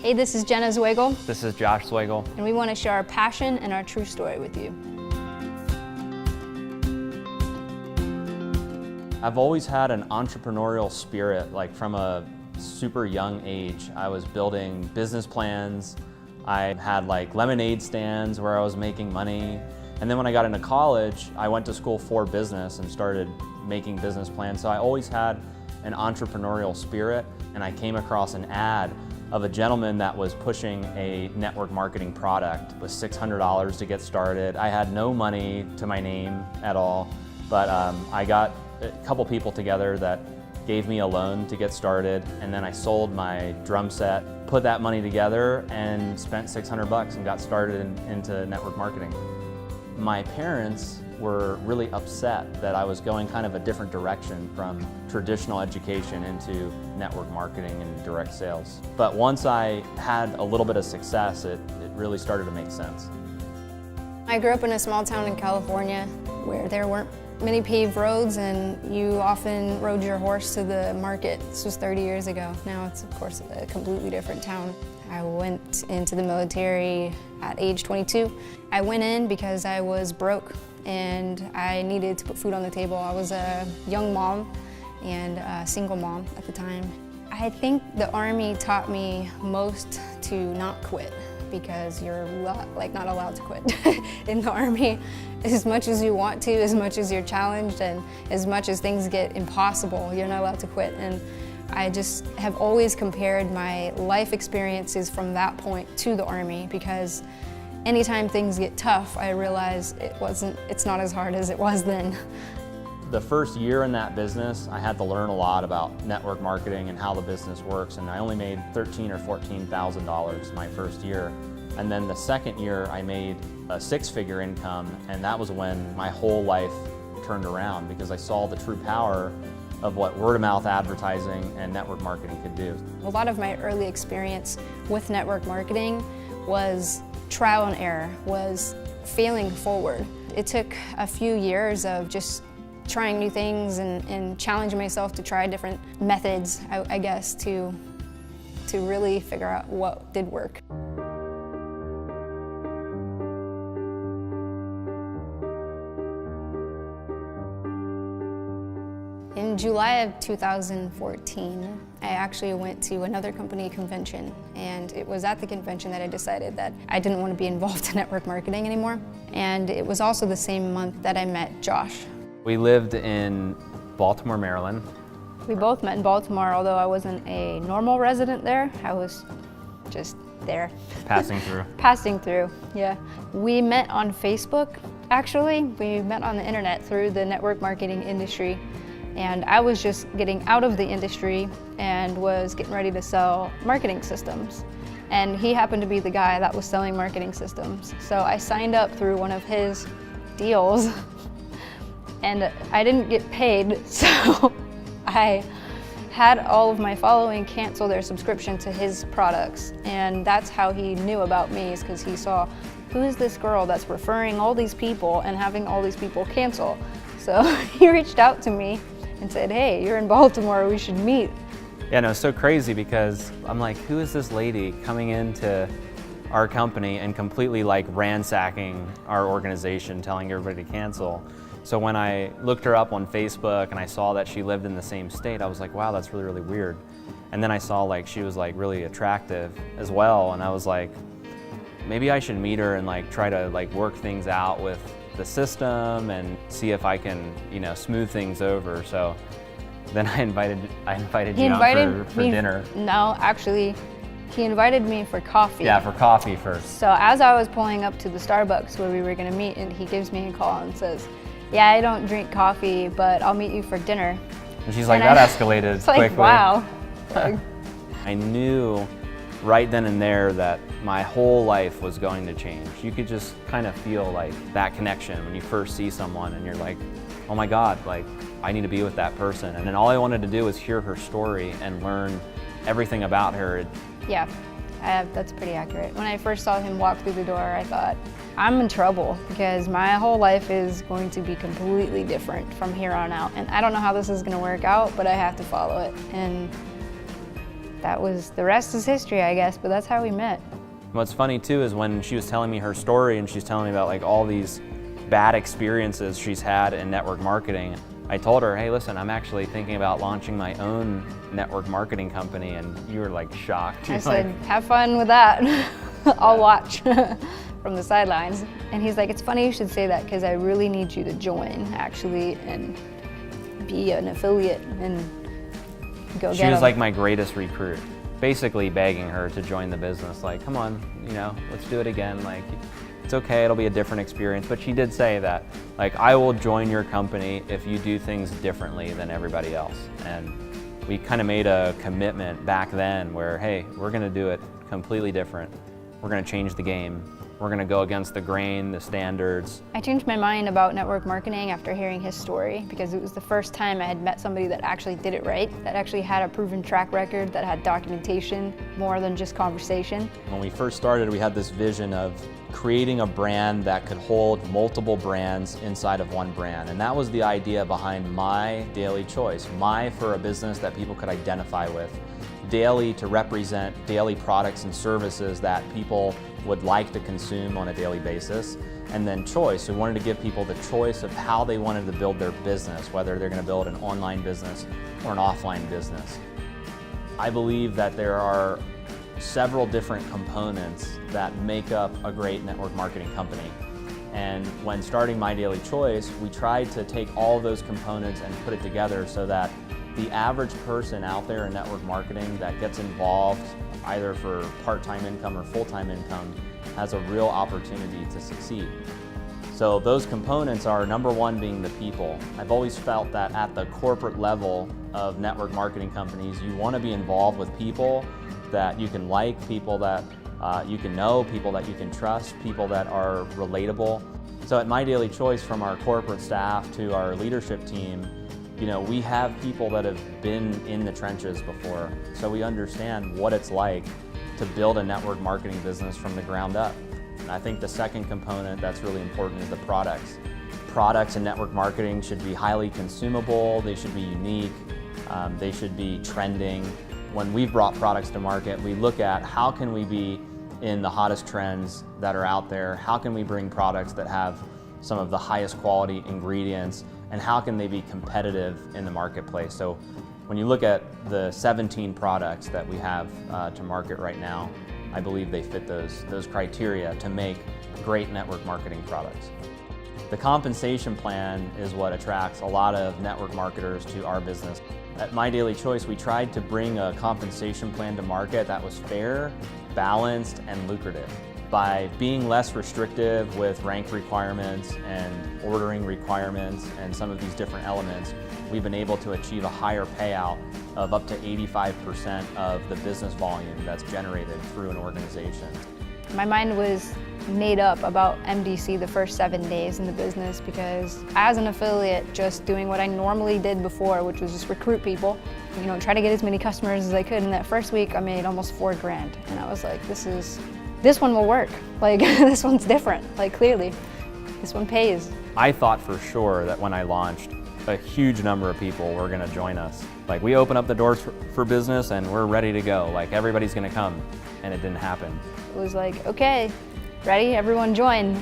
Hey, this is Jenna Zwagil. This is Josh Zwagil. And we want to share our passion and our true story with you. I've always had an entrepreneurial spirit, like from a super young age. I was building business plans. I had like lemonade stands where I was making money. And then when I got into college, I went to school for business and started making business plans. So I always had an entrepreneurial spirit, and I came across an ad of a gentleman that was pushing a network marketing product with $600 to get started. I had no money to my name at all, but I got a couple people together that gave me a loan to get started, and then I sold my drum set, put that money together, and spent $600 and got started into network marketing. My parents were really upset that I was going kind of a different direction from traditional education into network marketing and direct sales. But once I had a little bit of success, it really started to make sense. I grew up in a small town in California where there weren't many paved roads, and you often rode your horse to the market. This was 30 years ago. Now it's, of course, a completely different town. I went into the military at age 22. I went in because I was broke and I needed to put food on the table. I was a young mom and a single mom at the time. I think the Army taught me most to not quit, because you're not allowed to quit in the Army. As much as you want to, as much as you're challenged, and as much as things get impossible, you're not allowed to quit. And I just have always compared my life experiences from that point to the Army, because anytime things get tough, I realize it's not as hard as it was then. The first year in that business, I had to learn a lot about network marketing and how the business works, and I only made $13,000 or $14,000 my first year. And then the second year, I made a six-figure income, and that was when my whole life turned around, because I saw the true power of what word-of-mouth advertising and network marketing could do. A lot of my early experience with network marketing was trial and error, was failing forward. It took a few years of just trying new things and challenging myself to try different methods, I guess, to really figure out what did work. In July of 2014, I actually went to another company convention, and it was at the convention that I decided that I didn't want to be involved in network marketing anymore. And it was also the same month that I met Josh. We lived in Baltimore, Maryland. We both met in Baltimore, although I wasn't a normal resident there. I was just there. Passing through. Passing through, yeah. We met on Facebook, actually. We met on the internet through the network marketing industry. And I was just getting out of the industry and was getting ready to sell marketing systems. And he happened to be the guy that was selling marketing systems. So I signed up through one of his deals, and I didn't get paid, so I had all of my following cancel their subscription to his products. And that's how he knew about me, is because he saw, who is this girl that's referring all these people and having all these people cancel? So he reached out to me and said, hey, you're in Baltimore, we should meet. Yeah, no, it's so crazy, because I'm like, who is this lady coming into our company and completely like ransacking our organization, telling everybody to cancel? So when I looked her up on Facebook and I saw that she lived in the same state, I was like, wow, that's really, really weird. And then I saw like she was like really attractive as well, and I was like, maybe I should meet her and like try to like work things out with the system and see if I can, you know, smooth things over. So then I invited you out for dinner. No, actually, he invited me for coffee. Yeah, for coffee first. So as I was pulling up to the Starbucks where we were gonna meet, and he gives me a call and says, yeah, I don't drink coffee, but I'll meet you for dinner. And she's like, that escalated quickly. Like, wow. I knew right then and there that my whole life was going to change. You could just kind of feel like that connection when you first see someone and you're like, oh my God, like I need to be with that person. And then all I wanted to do was hear her story and learn everything about her. Yeah, that's pretty accurate. When I first saw him walk through the door, I thought, I'm in trouble, because my whole life is going to be completely different from here on out. And I don't know how this is gonna work out, but I have to follow it. And the rest is history, I guess, but that's how we met. What's funny too is when she was telling me her story and she's telling me about like all these bad experiences she's had in network marketing, I told her, hey, listen, I'm actually thinking about launching my own network marketing company, and you were like shocked. I said, have fun with that. I'll watch from the sidelines. And he's like, it's funny you should say that because I really need you to join actually and be an affiliate and go get She was them. like my greatest recruit, basically begging her to join the business. Like, come on, you know, let's do it again. Like, it's okay, it'll be a different experience. But she did say that, like, I will join your company if you do things differently than everybody else. And we kind of made a commitment back then where, hey, we're gonna do it completely different. We're gonna change the game. We're gonna go against the grain, the standards. I changed my mind about network marketing after hearing his story because it was the first time I had met somebody that actually did it right, that actually had a proven track record, that had documentation more than just conversation. When we first started, we had this vision of creating a brand that could hold multiple brands inside of one brand. And that was the idea behind My Daily Choice. My for a business that people could identify with. Daily to represent daily products and services that people would like to consume on a daily basis. And then choice, we wanted to give people the choice of how they wanted to build their business, whether they're going to build an online business or an offline business. I believe that there are several different components that make up a great network marketing company. And when starting My Daily Choice, we tried to take all of those components and put it together so that the average person out there in network marketing that gets involved either for part-time income or full-time income has a real opportunity to succeed. So those components are, number one, being the people. I've always felt that at the corporate level of network marketing companies, you want to be involved with people that you can like, people that you can know, people that you can trust, people that are relatable. So at My Daily Choice, from our corporate staff to our leadership team, you know, we have people that have been in the trenches before, so we understand what it's like to build a network marketing business from the ground up. And I think the second component that's really important is the products. Products in network marketing should be highly consumable, they should be unique, they should be trending. When we've brought products to market, we look at how can we be in the hottest trends that are out there, how can we bring products that have some of the highest quality ingredients, and how can they be competitive in the marketplace. So when you look at the 17 products that we have to market right now, I believe they fit those criteria to make great network marketing products. The compensation plan is what attracts a lot of network marketers to our business. At My Daily Choice, we tried to bring a compensation plan to market that was fair, balanced, and lucrative. By being less restrictive with rank requirements and ordering requirements and some of these different elements, we've been able to achieve a higher payout of up to 85% of the business volume that's generated through an organization. My mind was made up about MDC the first 7 days in the business because as an affiliate, just doing what I normally did before, which was just recruit people, you know, try to get as many customers as I could. And that first week I made almost $4 grand. And I was like, this one will work. Like, this one's different, like clearly. This one pays. I thought for sure that when I launched, a huge number of people were gonna join us. Like, we open up the doors for business and we're ready to go. Like, everybody's gonna come, and it didn't happen. It was like, okay, ready, everyone join.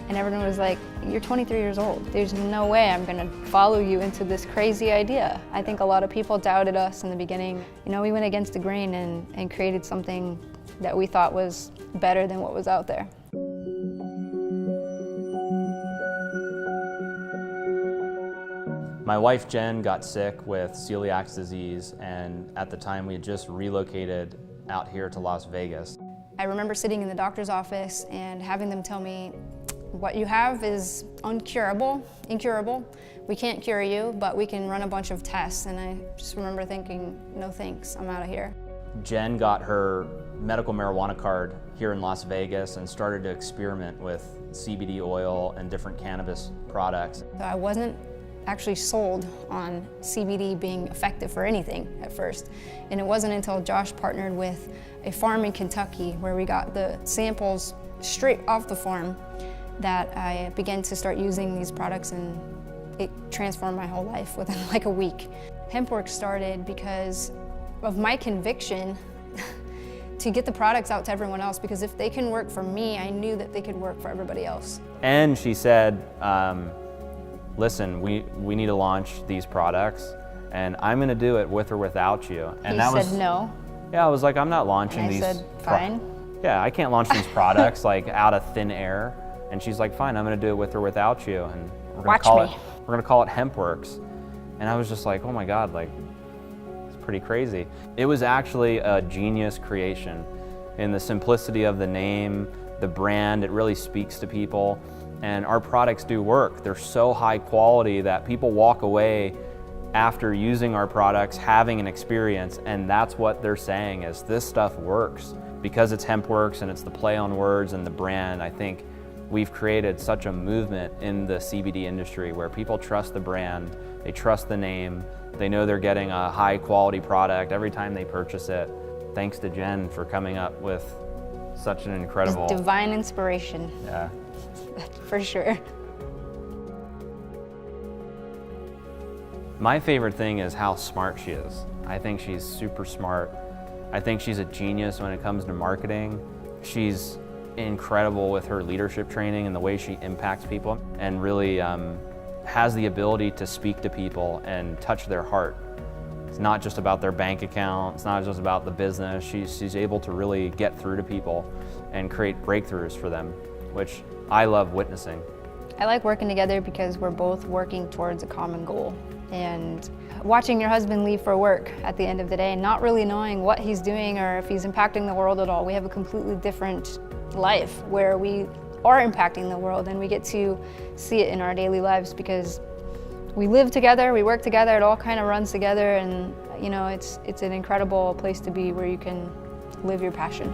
And everyone was like, you're 23 years old. There's no way I'm gonna follow you into this crazy idea. I think a lot of people doubted us in the beginning. You know, we went against the grain and created something that we thought was better than what was out there. My wife Jen got sick with celiac disease, and at the time we had just relocated out here to Las Vegas. I remember sitting in the doctor's office and having them tell me, what you have is incurable. We can't cure you, but we can run a bunch of tests. And I just remember thinking, no thanks, I'm out of here. Jen got her medical marijuana card here in Las Vegas and started to experiment with CBD oil and different cannabis products. So I wasn't actually sold on CBD being effective for anything at first. And it wasn't until Josh partnered with a farm in Kentucky where we got the samples straight off the farm that I began to start using these products, and it transformed my whole life within like a week. HempWorx started because of my conviction to get the products out to everyone else, because if they can work for me, I knew that they could work for everybody else. And she said, listen, we need to launch these products, and I'm gonna do it with or without you. And He said no. Yeah, I was like, I'm not launching And I these. said, fine. Yeah, I can't launch these products like out of thin air. And she's like, fine, I'm gonna do it with or without you. And we're gonna call it HempWorx. And I was just like, oh my God, like, it's pretty crazy. It was actually a genius creation in the simplicity of the name, the brand. It really speaks to people. And our products do work. They're so high quality that people walk away after using our products, having an experience, and that's what they're saying is this stuff works. Because it's HempWorx and it's the play on words and the brand, I think we've created such a movement in the CBD industry where people trust the brand, they trust the name, they know they're getting a high quality product every time they purchase it. Thanks to Jen for coming up with such an incredible... It's divine inspiration. Yeah. For sure. My favorite thing is how smart she is. I think she's super smart. I think she's a genius when it comes to marketing. She's incredible with her leadership training and the way she impacts people, and really has the ability to speak to people and touch their heart. It's not just about their bank account, it's not just about the business. She's able to really get through to people and create breakthroughs for them, which I love witnessing. I like working together because we're both working towards a common goal. And watching your husband leave for work at the end of the day, not really knowing what he's doing or if he's impacting the world at all. We have a completely different life where we are impacting the world, and we get to see it in our daily lives because we live together, we work together, it all kind of runs together, and you know, it's an incredible place to be where you can live your passion.